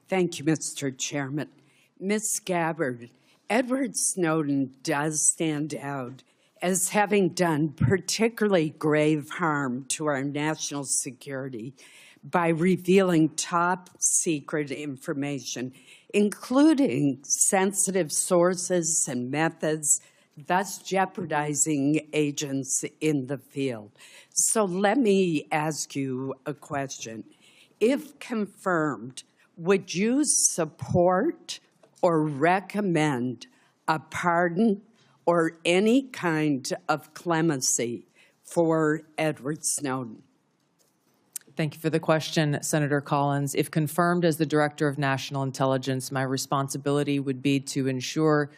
Thank you, Mr. Chairman. Ms. Gabbard, Edward Snowden does stand out as having done particularly grave harm to our national security by revealing top secret information, including sensitive sources and methods, thus jeopardizing agents in the field. So let me ask you a question. If confirmed, would you support or recommend a pardon or any kind of clemency for Edward Snowden? Thank you for the question, Senator Collins. If confirmed as the Director of National Intelligence, my responsibility would be to ensure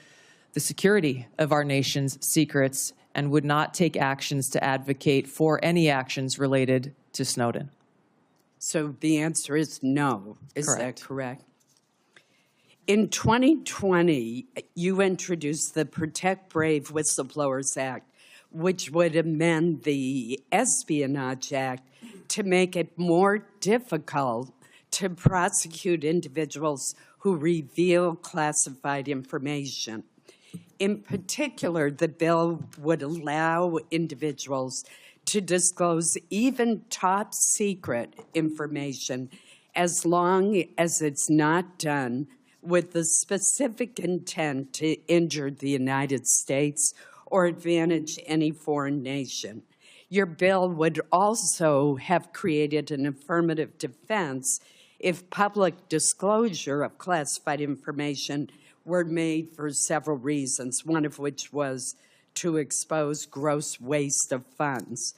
the security of our nation's secrets and would not take actions to advocate for any actions related to Snowden. So the answer is no. Is Correct. that correct? In 2020, you introduced the Protect Brave Whistleblowers Act, which would amend the Espionage Act to make it more difficult to prosecute individuals who reveal classified information. In particular, the bill would allow individuals to disclose even top secret information as long as it's not done with the specific intent to injure the United States or advantage any foreign nation. Your bill would also have created an affirmative defense if public disclosure of classified information were made for several reasons, one of which was to expose gross waste of funds.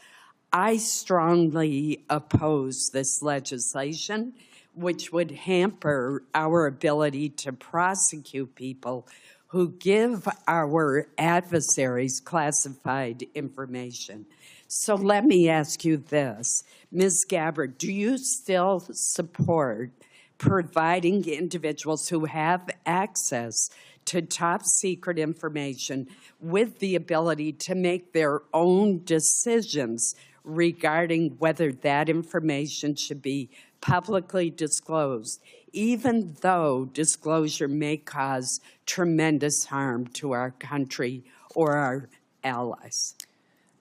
I strongly oppose this legislation, which would hamper our ability to prosecute people who give our adversaries classified information. So let me ask you this. Ms. Gabbard, do you still support providing individuals who have access to top secret information with the ability to make their own decisions regarding whether that information should be publicly disclosed, even though disclosure may cause tremendous harm to our country or our allies?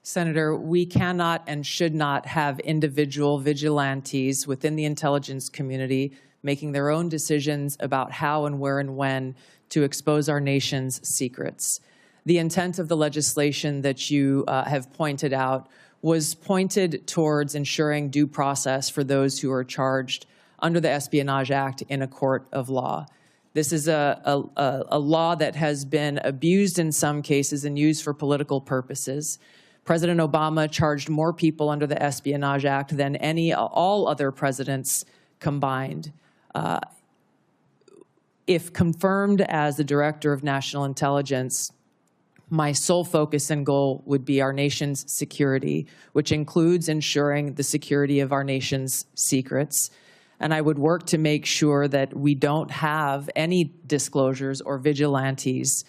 Senator, we cannot and should not have individual vigilantes within the intelligence community making their own decisions about how and where and when to expose our nation's secrets. The intent of the legislation that you have pointed out was pointed towards ensuring due process for those who are charged under the Espionage Act in a court of law. This is a law that has been abused in some cases and used for political purposes. President Obama charged more people under the Espionage Act than all other presidents combined. If confirmed as the Director of National Intelligence, my sole focus and goal would be our nation's security, which includes ensuring the security of our nation's secrets. And I would work to make sure that we don't have any disclosures or vigilantes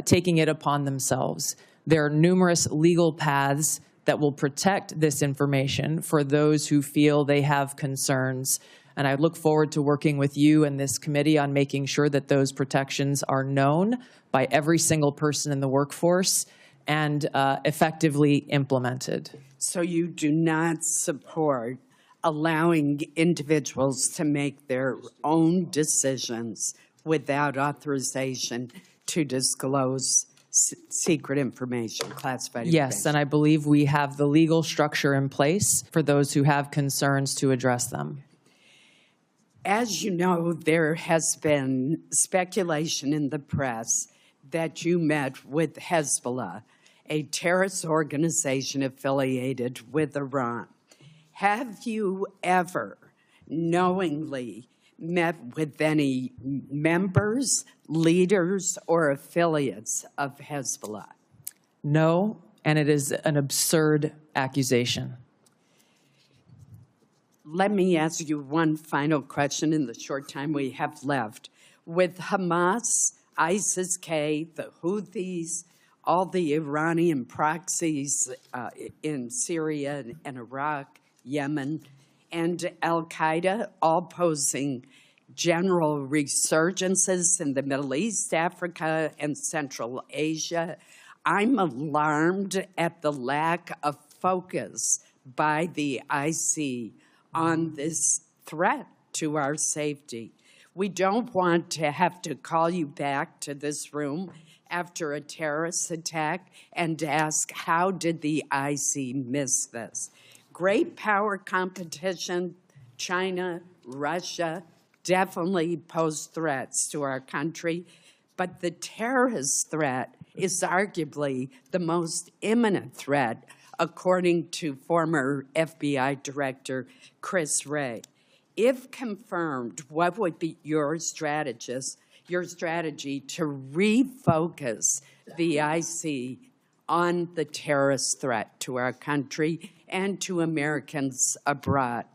taking it upon themselves. There are numerous legal paths that will protect this information for those who feel they have concerns. And I look forward to working with you and this committee on making sure that those protections are known by every single person in the workforce and effectively implemented. So you do not support allowing individuals to make their own decisions without authorization to disclose secret information, classified information? Yes, and I believe we have the legal structure in place for those who have concerns to address them. As you know, there has been speculation in the press that you met with Hezbollah, a terrorist organization affiliated with Iran. Have you ever knowingly met with any members, leaders, or affiliates of Hezbollah? No, and it is an absurd accusation. Let me ask you one final question in the short time we have left. With Hamas, ISIS-K, the Houthis, all the Iranian proxies in Syria and Iraq, Yemen, and al-Qaeda all posing general resurgences in the Middle East, Africa, and Central Asia. I'm alarmed at the lack of focus by the IC on this threat to our safety. We don't want to have to call you back to this room after a terrorist attack and ask, how did the IC miss this? Great power competition, China, Russia, definitely pose threats to our country, but the terrorist threat is arguably the most imminent threat, according to former FBI Director Chris Wray. If confirmed, what would be your strategy to refocus the IC on the terrorist threat to our country and to Americans abroad?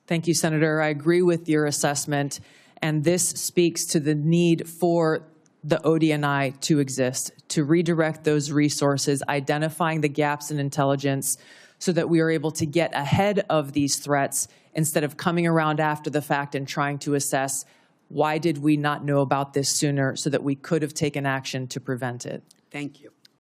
Thank you, Senator. I agree with your assessment, and this speaks to the need for the ODNI to exist, to redirect those resources, identifying the gaps in intelligence so that we are able to get ahead of these threats instead of coming around after the fact and trying to assess why did we not know about this sooner so that we could have taken action to prevent it. Thank you.